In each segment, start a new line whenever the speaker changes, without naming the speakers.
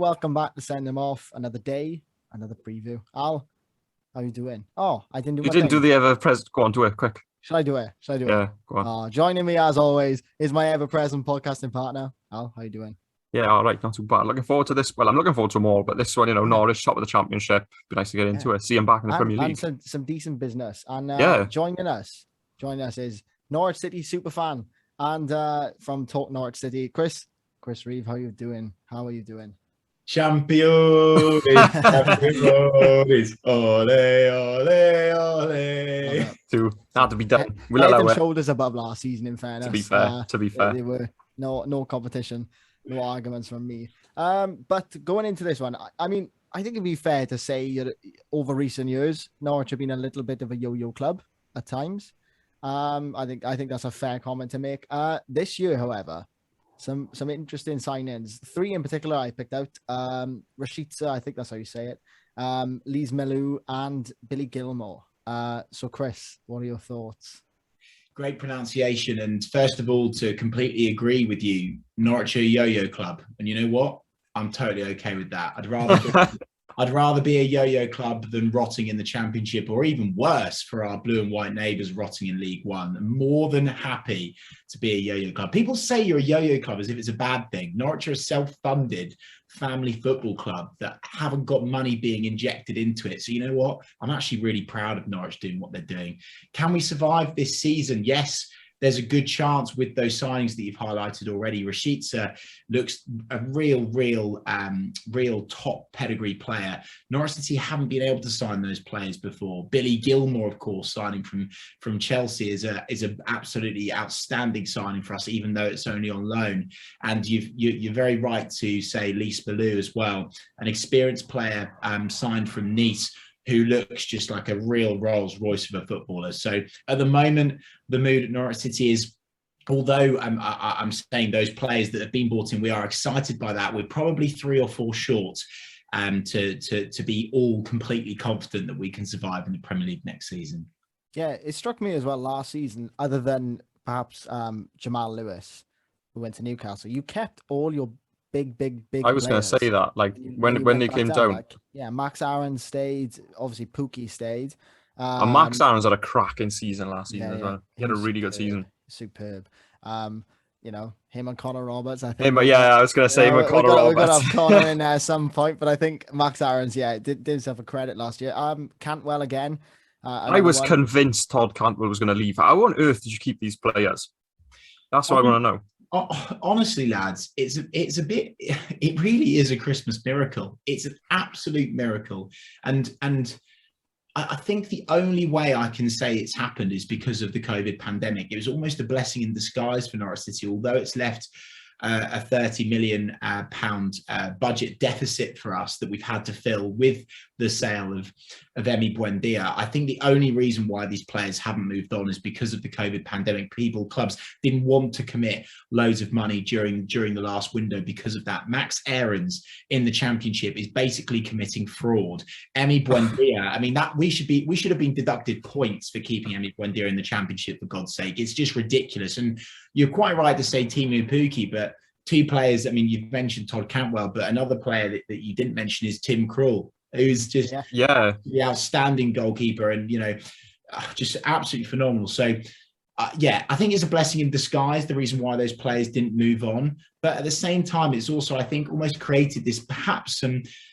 welcome back to Send Them Off. Another day, another preview. Al, how you doing? Oh, I didn't do
You
my
didn't
thing.
do the ever present. Go on, do it quick.
Should I do it?
Yeah, go on.
Joining me as always is my ever-present podcasting partner. Al, how you doing?
Yeah, all right, not too bad. Looking forward to this. Well, I'm looking forward to them all, but this one, Norwich top of the Championship. Be nice to get into it. See him back in the Premier League.
And some decent business. And
yeah,
joining us is Norwich City superfan and from Talk Norwich City, Chris Reeve. How are you doing?
Champions, champions, ole, ole, ole.
Had to be done.
We'll head and shoulders above last season, in fairness.
To be fair.
There were no competition, no arguments from me. But going into this one, I mean, I think it'd be fair to say that over recent years, Norwich have been a little bit of a yo-yo club at times. I think that's a fair comment to make. This year, however, some interesting signings. 3 in particular I picked out. Rashica, I think that's how you say it. Lise Melou and Billy Gilmore. So Chris, what are your thoughts?
Great pronunciation. And first of all, to completely agree with you, Norwich are a yo-yo club. And you know what? I'm totally okay with that. I'd rather be a yo-yo club than rotting in the Championship, or even worse for our blue and white neighbours rotting in League One. I'm more than happy to be a yo-yo club. People say you're a yo-yo club as if it's a bad thing. Norwich are a self-funded family football club that haven't got money being injected into it. So you know what? I'm actually really proud of Norwich doing what they're doing. Can we survive this season? Yes. There's a good chance with those signings that you've highlighted already. Rashica looks a real top pedigree player. Norwich City haven't been able to sign those players before. Billy Gilmore, of course, signing from Chelsea is a absolutely outstanding signing for us, even though it's only on loan. And you're very right to say Lise Melou as well, an experienced player signed from Nice, who looks just like a real Rolls Royce of a footballer. So at the moment, the mood at Norwich City is, although I'm saying those players that have been brought in, we are excited by that. We're probably 3 or 4 short to be all completely confident that we can survive in the Premier League next season.
Yeah, it struck me as well last season, other than perhaps Jamal Lewis, who went to Newcastle, you kept all your big
I was going to say that, like when they came down.
Max Aaron stayed, obviously Pookie stayed.
And Max Aaron's had a cracking season last season as well. He had a really good season.
Superb. Him and Connor Roberts, I think.
I was going to say him and Connor Roberts.
We've got to have Connor in there at some point, but I think Max Aaron's, did himself a credit last year. Cantwell again.
I was convinced Todd Cantwell was going to leave. How on earth did you keep these players? That's what I want to know.
Honestly, lads, it really is a Christmas miracle. It's an absolute miracle. And I think the only way I can say it's happened is because of the COVID pandemic. It was almost a blessing in disguise for Norwich City, although it's left a £30 million budget deficit for us that we've had to fill with the sale of Emi Buendia. I think the only reason why these players haven't moved on is because of the COVID pandemic. Clubs didn't want to commit loads of money during the last window because of that. Max Aarons in the Championship is basically committing fraud. Emi Buendia, I mean, that we should have been deducted points for keeping Emi Buendia in the Championship, for God's sake. It's just ridiculous. And you're quite right to say Timu Pukki, but 2 players, I mean, you've mentioned Todd Cantwell, but another player that you didn't mention is Tim Krul, who's just the outstanding goalkeeper and, just absolutely phenomenal. So, I think it's a blessing in disguise, the reason why those players didn't move on. But at the same time, it's also, I think, almost created this perhaps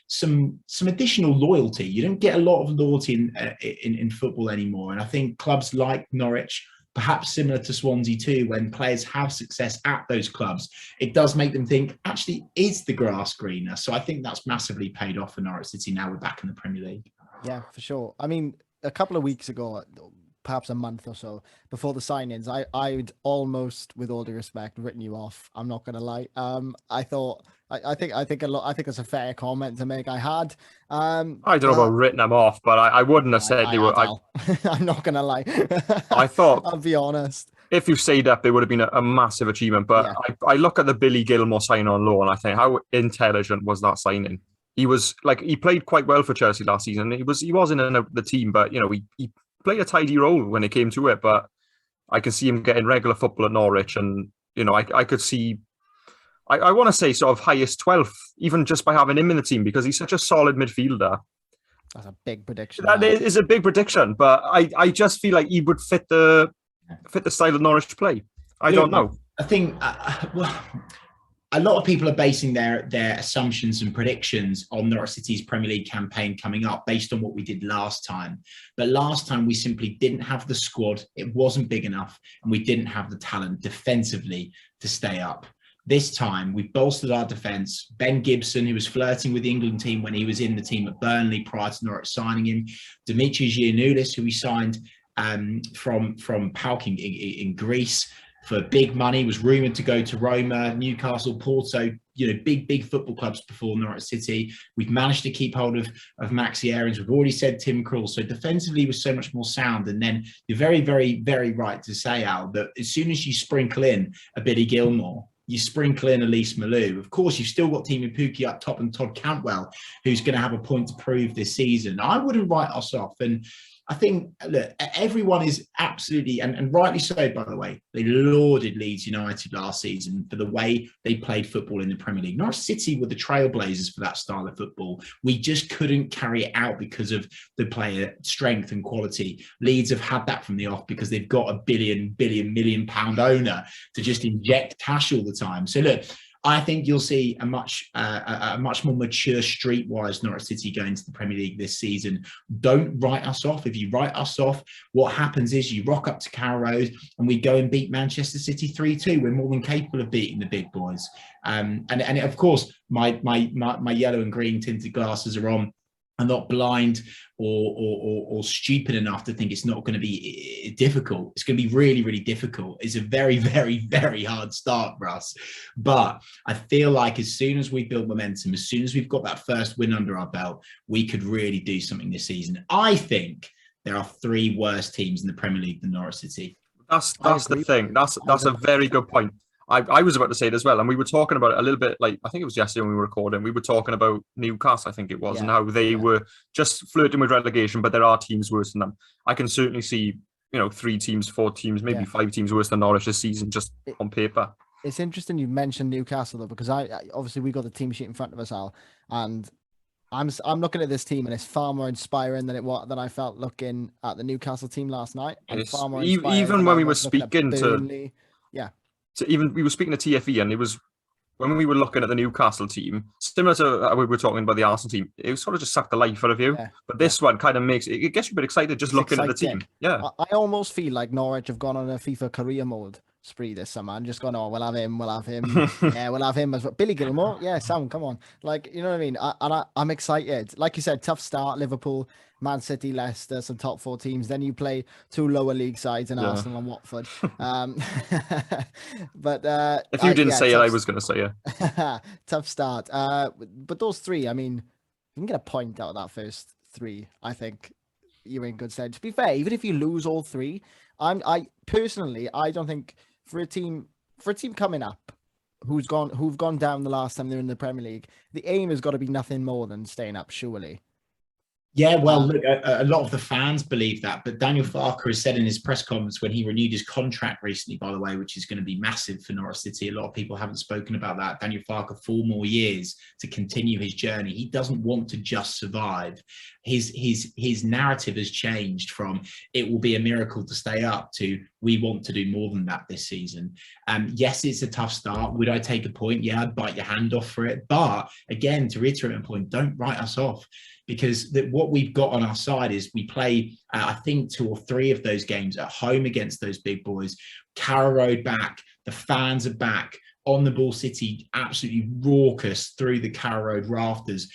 some additional loyalty. You don't get a lot of loyalty in football anymore. And I think clubs like Norwich, perhaps similar to Swansea too, when players have success at those clubs, it does make them think, actually, is the grass greener? So I think that's massively paid off for Norwich City. Now we're back in the Premier League. Yeah,
for sure. I mean, a couple of weeks ago, perhaps a month or so before the signings, I would almost, with all due respect, written you off. I'm not going to lie. I think it's a fair comment to make. I don't
know about written them off, but I wouldn't have said they were.
I'm not going to lie.
I thought,
I'll be honest,
if you stayed up, it would have been a massive achievement. But I look at the Billy Gilmore sign on loan, and I think, how intelligent was that signing? He was he played quite well for Chelsea last season. He wasn't in the team, but he played a tidy role when it came to it. But I can see him getting regular football at Norwich, and I could see I want to say sort of highest 12th, even just by having him in the team, because he's such a solid midfielder.
That's a big prediction.
That is a big prediction, but I just feel like he would fit the style of Norwich play. I don't know.
I think well, a lot of people are basing their assumptions and predictions on Norwich City's Premier League campaign coming up based on what we did last time. But last time we simply didn't have the squad. It wasn't big enough, and we didn't have the talent defensively to stay up. This time, we bolstered our defence. Ben Gibson, who was flirting with the England team when he was in the team at Burnley prior to Norwich signing him. Dimitris Giannoulis, who we signed from PAOK in Greece for big money, was rumoured to go to Roma, Newcastle, Porto, big football clubs before Norwich City. We've managed to keep hold of Maxi Aarons. We've already said Tim Krul. So defensively was so much more sound. And then you're very, very, very right to say, Al, that as soon as you sprinkle in a Billy Gilmore, you sprinkle in Elise Malou. Of course, you've still got Timu Pukki up top and Todd Cantwell, who's going to have a point to prove this season. I wouldn't write us off. And I think, look, everyone is absolutely, and rightly so, by the way, they lauded Leeds United last season for the way they played football in the Premier League. Norwich City were the trailblazers for that style of football. We just couldn't carry it out because of the player strength and quality. Leeds have had that from the off because they've got a million pound owner to just inject cash all the time. So look, I think you'll see a much more mature streetwise Norwich City going to the Premier League this season. Don't write us off. If you write us off, what happens is you rock up to Carrow Road and we go and beat Manchester City 3-2. We're more than capable of beating the big boys. And of course, my yellow and green tinted glasses are on. I'm not blind or stupid enough to think it's not going to be difficult. It's going to be really, really difficult. It's a very, very, very hard start for us. But I feel like as soon as we build momentum, as soon as we've got that first win under our belt, we could really do something this season. I think there are 3 worse teams in the Premier League than Norwich City.
That's the thing. That's a very good point. I was about to say it as well, and we were talking about it a little bit, like I think it was yesterday when we were recording. We were talking about Newcastle, I think it was, and how they were just flirting with relegation, but there are teams worse than them. I can certainly see, 3 teams, 4 teams, maybe 5 teams worse than Norwich this season, just on paper.
It's interesting you mentioned Newcastle though, because I obviously we got the team sheet in front of us, Al, and I'm looking at this team and it's far more inspiring than I felt looking at the Newcastle team last night. Far more
even when we were speaking we were speaking to TFE, and it was when we were looking at the Newcastle team, similar to how we were talking about the Arsenal team, it was sort of just sucked the life out of you. But this one kind of makes it gets you a bit excited just looking at the team. Yeah,
I almost feel like Norwich have gone on a FIFA career mode spree this summer and just gone, oh, we'll have him. Yeah, we'll have him as well. Billy Gilmore, yeah, Sam, come on. Like, you know what I mean? I'm excited. Like you said, tough start, Liverpool, Man City, Leicester, some top 4 teams. Then you play 2 lower league sides in Arsenal and Watford. But
if you didn't say it, I was going to say it.
Tough start. But those 3, I mean, you can get a point out of that first 3. I think you're in good stead. To be fair, even if you lose all 3, I personally don't think for a team coming up who've gone down the last time they're in the Premier League, the aim has got to be nothing more than staying up, surely.
Yeah, well, look, a lot of the fans believe that, but Daniel Farke has said in his press conference when he renewed his contract recently, by the way, which is going to be massive for Norwich City. A lot of people haven't spoken about that. Daniel Farke, 4 more years to continue his journey. He doesn't want to just survive. His narrative has changed from it will be a miracle to stay up to we want to do more than that this season. Yes, it's a tough start. Would I take a point? Yeah, I'd bite your hand off for it. But again, to reiterate a point, don't write us off. Because what we've got on our side is we play, I think, 2 or 3 of those games at home against those big boys. Carrow Road back, the fans are back, on the ball City absolutely raucous through the Carrow Road rafters.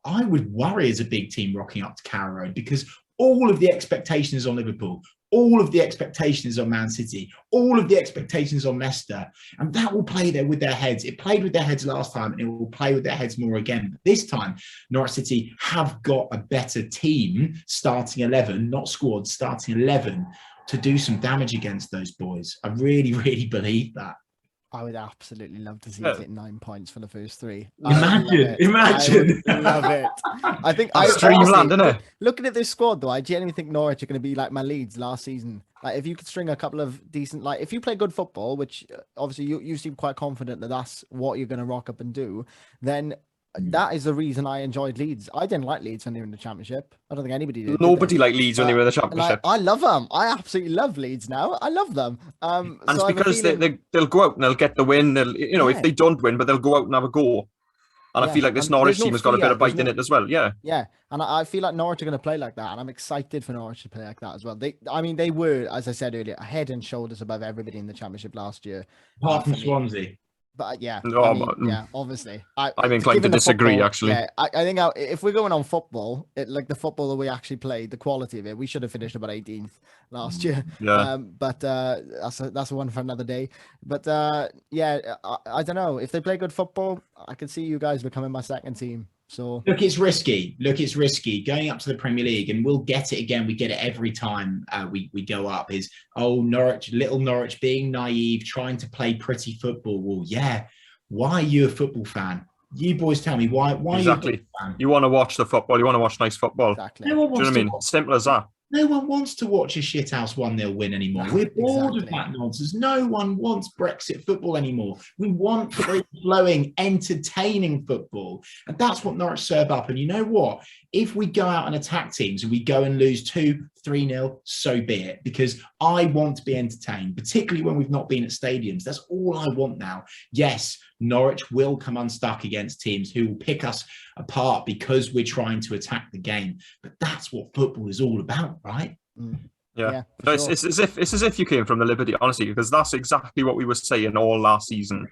I would worry as a big team rocking up to Carrow Road because all of the expectations on Liverpool, all of the expectations on Man City, all of the expectations on Leicester, and that will play there with their heads. It played with their heads last time, and it will play with their heads more again. But this time, Norwich City have got a better team, starting 11, not squad, starting 11, to do some damage against those boys. I really, really believe that.
I would absolutely love to see us hit 9 points for the first 3.
Imagine.
I would love it. I think
That's dreamland, isn't it?
Looking at this squad, though, I genuinely think Norwich are going to be like my Leeds last season. Like, if you could string a couple of decent, like, if you play good football, which obviously you seem quite confident that that's what you're going to rock up and do, then that is the reason I enjoyed Leeds. I didn't like Leeds when they were in the Championship. I don't think anybody did.
Nobody liked Leeds when they were in the Championship.
I love them. I absolutely love Leeds now. I love them.
And
so
it's because they'll go out and they'll get the win. They'll, if they don't win, but they'll go out and have a go. And I feel like this Norwich team has got a bit of bite in it as well. Yeah.
Yeah. And I feel like Norwich are going to play like that. And I'm excited for Norwich to play like that as well. They were, as I said earlier, head and shoulders above everybody in the Championship last year.
Apart from Swansea.
But yeah, obviously.
I'm inclined to disagree, actually.
Yeah, I think if we're going on football, like the football that we actually played, the quality of it, we should have finished about 18th last year.
Yeah.
But that's one for another day. But I don't know. If they play good football, I can see you guys becoming my second team. So
look, it's risky. Going up to the Premier League, and we'll get it again. We get it every time we go up. Is little Norwich being naive, trying to play pretty football. Well, yeah. Why are you a football fan? You boys tell me why.
Exactly.
Are you a football fan?
You want to watch the football. You want to watch nice football.
Exactly.
No one wants
Do you know what I mean? Simple as that.
No one wants to watch a shithouse 1-0 win anymore. We're bored of that nonsense. No one wants Brexit football anymore. We want flowing, entertaining football. And that's what Norwich serve up. And you know what? If we go out and attack teams and we go and lose 2-3-0, so be it. Because I want to be entertained, particularly when we've not been at stadiums. That's all I want now. Yes, Norwich will come unstuck against teams who will pick us apart because we're trying to attack the game. But that's what football is all about, right?
Yeah. No, sure. It's as if you came from the Liberty, honestly, because that's exactly what we were saying all last season.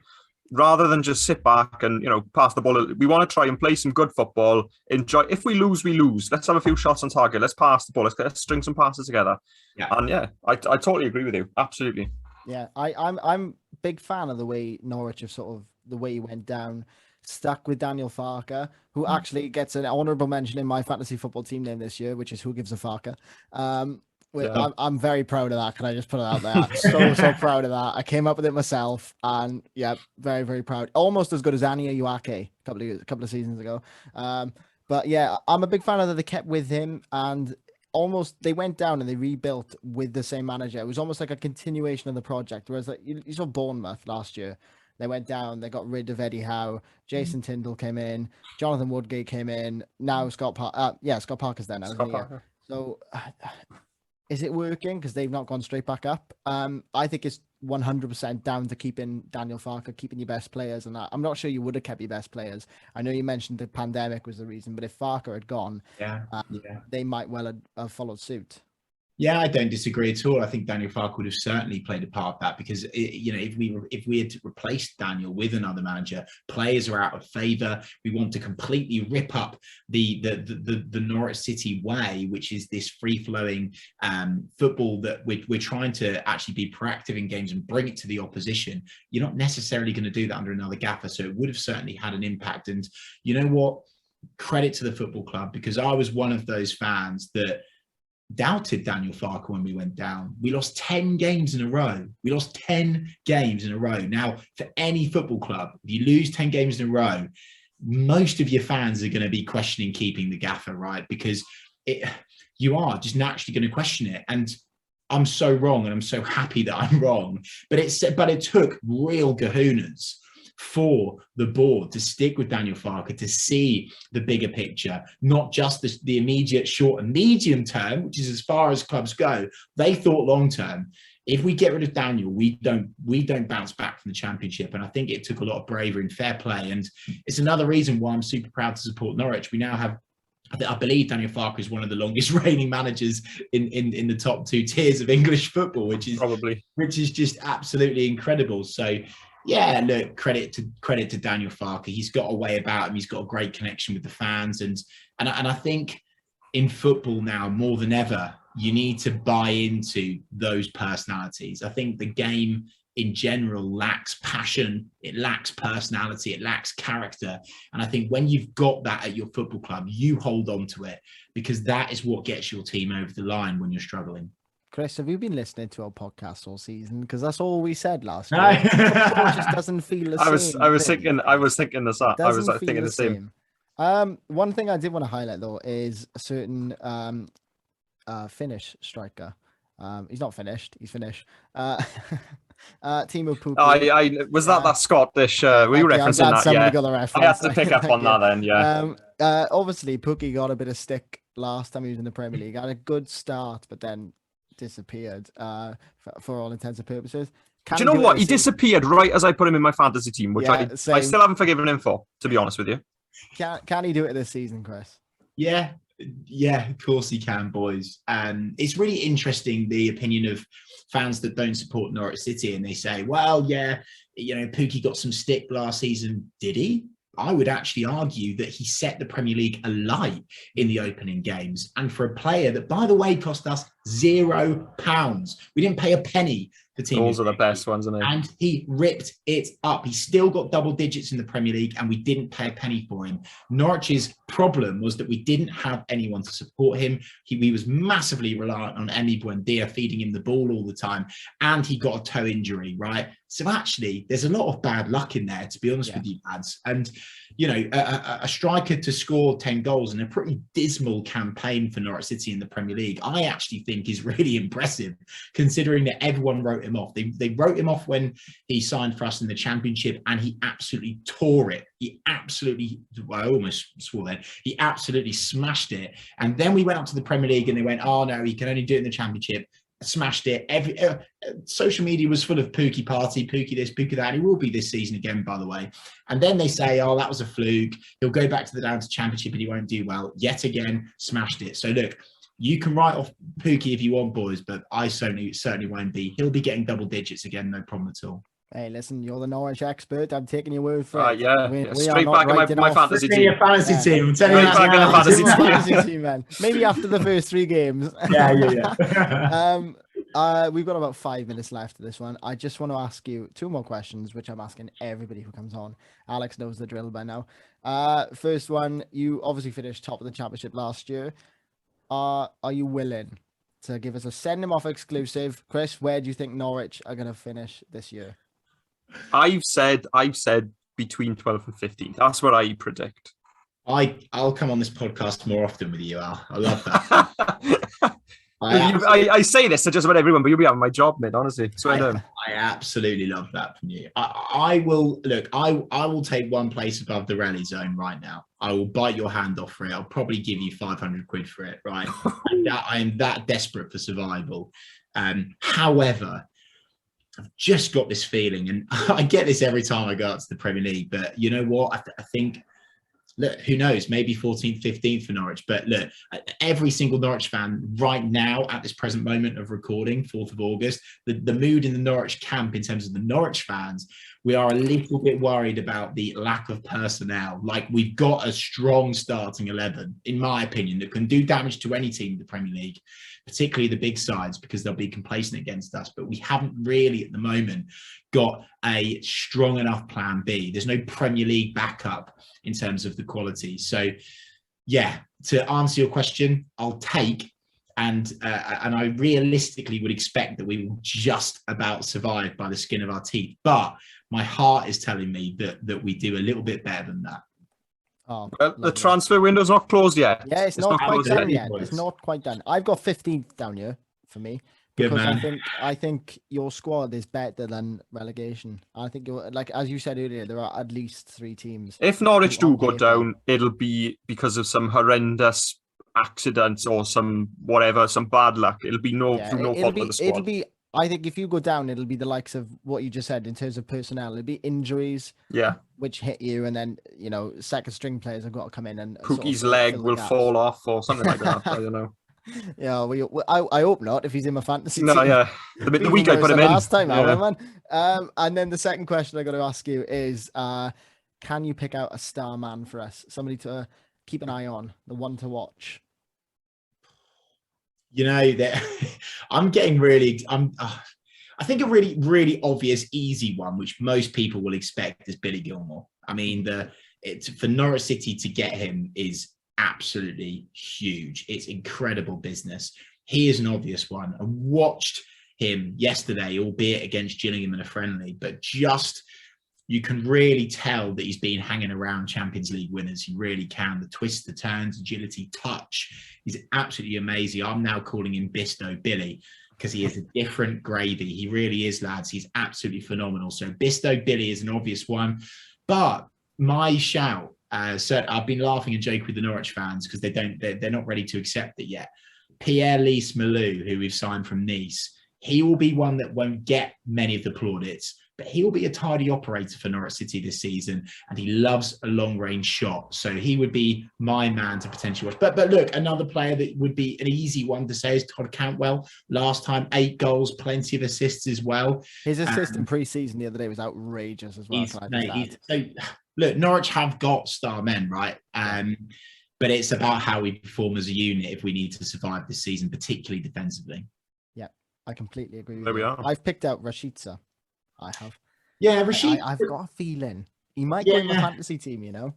Rather than just sit back and, pass the ball, we want to try and play some good football, enjoy. If we lose, we lose. Let's have a few shots on target. Let's pass the ball. Let's string some passes together. Yeah. And I totally agree with you. Absolutely.
Yeah, I'm big fan of the way Norwich have sort of, the way he went down, stuck with Daniel Farke, who actually gets an honourable mention in my fantasy football team name this year, which is Who Gives a Farke. I'm very proud of that. Can I just put it out there? so proud of that. I came up with it myself, and yeah, very, very proud. Almost as good as Anya Uake a couple of seasons ago. But yeah, I'm a big fan of that. They kept with him, and they went down and they rebuilt with the same manager. It was almost like a continuation of the project. Whereas like you saw Bournemouth last year. They went down, they got rid of Eddie Howe, Jason Tyndall came in, Jonathan Woodgate came in, now Scott Parker's there now. Parker. So is it working? Because they've not gone straight back up. I think it's 100% down to keeping Daniel Farke, keeping your best players. And I'm not sure you would have kept your best players. I know you mentioned the pandemic was the reason, but if Farke had gone, they might well have followed suit.
Yeah, I don't disagree at all. I think Daniel Farke would have certainly played a part of that because, if we had replaced Daniel with another manager, players are out of favour. We want to completely rip up the Norwich City way, which is this free-flowing football that we're trying to actually be proactive in games and bring it to the opposition. You're not necessarily going to do that under another gaffer, so it would have certainly had an impact. And you know what? Credit to the football club, because I was one of those fans that doubted Daniel Farke when we went down. We lost 10 games in a row. Now, for any football club, if you lose 10 games in a row, most of your fans are going to be questioning keeping the gaffer, right? Because you are just naturally going to question it. And I'm so wrong, and I'm so happy that I'm wrong. But it took real kahunas for the board to stick with Daniel Farke, to see the bigger picture, not just the immediate short and medium term, which is as far as clubs go. They thought long term. If we get rid of Daniel, we don't bounce back from the Championship. And I think it took a lot of bravery and fair play. And it's another reason why I'm super proud to support Norwich. We now have, I believe Daniel Farke is one of the longest reigning managers in the top 2 tiers of English football, which is just absolutely incredible. So yeah, look, credit to Daniel Farke. He's got a way about him. He's got a great connection with the fans, and I think in football now more than ever, you need to buy into those personalities. I think the game in general lacks passion, it lacks personality, it lacks character, and I think when you've got that at your football club, you hold on to it, because that is what gets your team over the line when you're struggling.
Chris, have you been listening to our podcast all season? Because that's all we said last
No.
year. It just doesn't feel the same.
I was thinking the same. I was thinking the same.
One thing I did want to highlight though is a certain Finnish striker. He's not finished. He's Finnish. Timo Pukki.
I was that Scottish. Were you referencing that? Yeah.
Got the reference.
I had to pick up on that then. Yeah.
Obviously, Pukki got a bit of stick last time he was in the Premier League. Had a good start, but then disappeared. For all intents and purposes.
Do you know what? He disappeared right as I put him in my fantasy team, which I still haven't forgiven him for, to be honest with you.
Can he do it this season, Chris?
Yeah, of course he can, boys. It's really interesting, the opinion of fans that don't support Norwich City, and they say, well, yeah, Pukki got some stick last season. Did he? I would actually argue that he set the Premier League alight in the opening games. And for a player that, by the way, cost us £0, we didn't pay a penny for Timo.
Those are the best ones, isn't it?
And he ripped it up. He still got double digits in the Premier League, and we didn't pay a penny for him. Norwich's problem was that we didn't have anyone to support him. He was massively reliant on Emi Buendia feeding him the ball all the time, and he got a toe injury, right? So actually, there's a lot of bad luck in there, to be honest with you, lads. And, a striker to score 10 goals in a pretty dismal campaign for Norwich City in the Premier League, I actually think is really impressive, considering that everyone wrote him off. They wrote him off when he signed for us in the Championship, and he absolutely tore it. I almost swore then. He absolutely smashed it. And then we went up to the Premier League, and they went, oh, no, he can only do it in the Championship. Smashed it. Social media was full of Pukki party, Pukki this, Pukki that. He will be this season again, by the way. And then they say, oh, that was a fluke. He'll go back to the down to Championship and he won't do well. Yet again, smashed it. So look, you can write off Pukki if you want, boys, but I certainly won't be. He'll be getting double digits again, no problem at all.
Hey, listen, you're the Norwich expert. I'm taking your word for it.
Yeah. Straight back in my fantasy team.
Your fantasy team. I'm telling you,
back in the
fantasy team, man. Maybe after the first 3 games.
Yeah.
We've got about 5 minutes left of this one. I just want to ask you 2 more questions, which I'm asking everybody who comes on. Alex knows the drill by now. First one, you obviously finished top of the Championship last year. Are you willing to give us a send him off exclusive? Chris, where do you think Norwich are going to finish this year?
I've said between 12th and 15th. That's what I predict.
I'll come on this podcast more often with you, Al. I love that.
I say this to just about everyone, but you'll be having my job, mate. Honestly,
I absolutely love that from you. I will take one place above the rally zone right now. I will bite your hand off for it. I'll probably give you 500 quid for it, right? I am that desperate for survival. However, I've just got this feeling, and I get this every time I go out to the Premier League. But you know what? I think. Look, who knows? Maybe 14th, 15th for Norwich. But look, every single Norwich fan right now, at this present moment of recording, 4th of August, the mood in the Norwich camp in terms of the Norwich fans, we are a little bit worried about the lack of personnel. Like, we've got a strong starting 11, in my opinion, that can do damage to any team in the Premier League, particularly the big sides, because they'll be complacent against us. But we haven't really, at the moment, got a strong enough plan B. There's no Premier League backup in terms of the quality. So, yeah, to answer your question, I'll take, and I realistically would expect that we will just about survive by the skin of our teeth. But my heart is telling me that we do a little bit better than that.
Oh,
well, the transfer window's not closed yet.
Yeah, it's not quite done yet. It's not quite done. I've got 15th down here for me. Because I think your squad is better than relegation. I think you're, like, as you said earlier, there are at least 3 teams.
If Norwich do go down, it'll be because of some horrendous accidents or some bad luck. It'll be no fault of the squad.
I think if you go down, it'll be the likes of what you just said in terms of personnel. It'll be injuries, which hit you, and then second string players have got to come in and
Pukki's leg will fall off or something like that. I don't know.
Yeah, I hope not. If he's in my fantasy team.
The week I put him in
last time, man. And then the second question I got to ask you is, can you pick out a star man for us? Somebody to keep an eye on, the one to watch.
I'm getting really. I think a really, really obvious, easy one, which most people will expect, is Billy Gilmour. I mean, for Norwich City to get him is absolutely huge. It's incredible business. he is an obvious one. I watched him yesterday, albeit against Gillingham in a friendly, but just you can really tell that he's been hanging around Champions League winners. You really can. The twists, the turns, agility, touch. He's absolutely amazing. I'm now calling him Bisto Billy because he is a different gravy. He really is, lads. He's absolutely phenomenal. So Bisto Billy is an obvious one. But my shout, I've been laughing and joking with the Norwich fans because they're not ready to accept it yet. Pierre-Lise Malou, who we've signed from Nice, he will be one that won't get many of the plaudits, but he will be a tidy operator for Norwich City this season, and he loves a long-range shot. So he would be my man to potentially watch. But look, another player that would be an easy one to say is Todd Cantwell. Last time, 8 goals, plenty of assists as well.
His assist in pre-season the other day was outrageous as well.
So look, Norwich have got star men, right? But it's about how we perform as a unit if we need to survive this season, particularly defensively.
Yeah, I completely agree with
There we
you.
are.
I've picked out Rashica. I have.
Yeah, Rashid.
I've got a feeling he might go in my fantasy team, you know?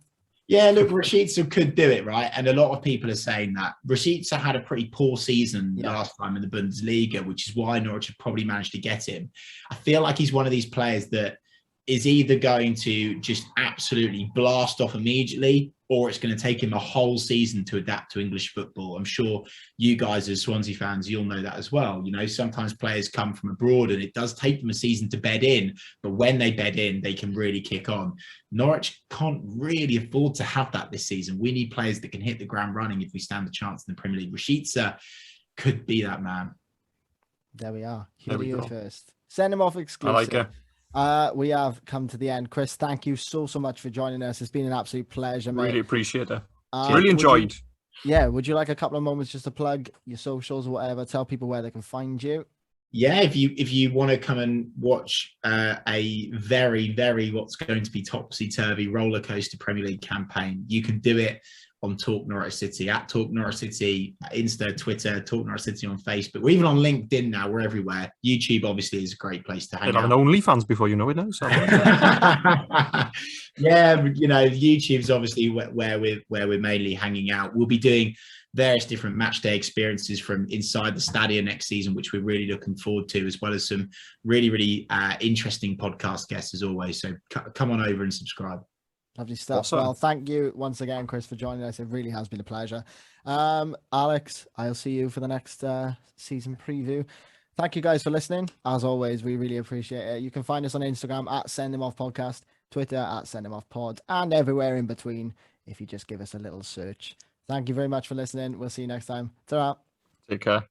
Yeah, look, Rashica could do it, right? And a lot of people are saying that. Rashica had a pretty poor season last time in the Bundesliga, which is why Norwich have probably managed to get him. I feel like he's one of these players that is either going to just absolutely blast off immediately, or it's going to take him a whole season to adapt to English football. I'm sure you guys as Swansea fans, you'll know that as well. You know, sometimes players come from abroad and it does take them a season to bed in, but when they bed in, they can really kick on. Norwich can't really afford to have that this season. We need players that can hit the ground running if we stand a chance in the Premier League. Rashica could be that man.
There we are.
There we go.
First. Send him off exclusive.
I like it.
We have come to the end. Chris, thank you so much for joining us. It's been an absolute pleasure, mate.
Really appreciate it. Really enjoyed.
Would you like a couple of moments just to plug your socials or whatever? Tell people where they can find you.
Yeah, if you want to come and watch a very, very what's going to be topsy-turvy roller coaster Premier League campaign, you can do it on Talk Norwich City, at Talk Norwich City, Insta, Twitter, Talk Norwich City on Facebook. We're even on LinkedIn now. We're everywhere. YouTube obviously is a great place to hang out.
Have an OnlyFans before you know it now. So.
Yeah, you know, YouTube's obviously where we're mainly hanging out. We'll be doing various different match day experiences from inside the Stadia next season, which we're really looking forward to, as well as some really, really interesting podcast guests as always. So come on over and subscribe.
Lovely stuff.
Awesome.
Well, thank you once again, Chris, for joining us. It really has been a pleasure. Alex, I'll see you for the next season preview. Thank you guys for listening. As always, we really appreciate it. You can find us on Instagram at Send Him Off Podcast, Twitter at Send Him Off Pod, and everywhere in between if you just give us a little search. Thank you very much for listening. We'll see you next time. Ta-ra.
Take care.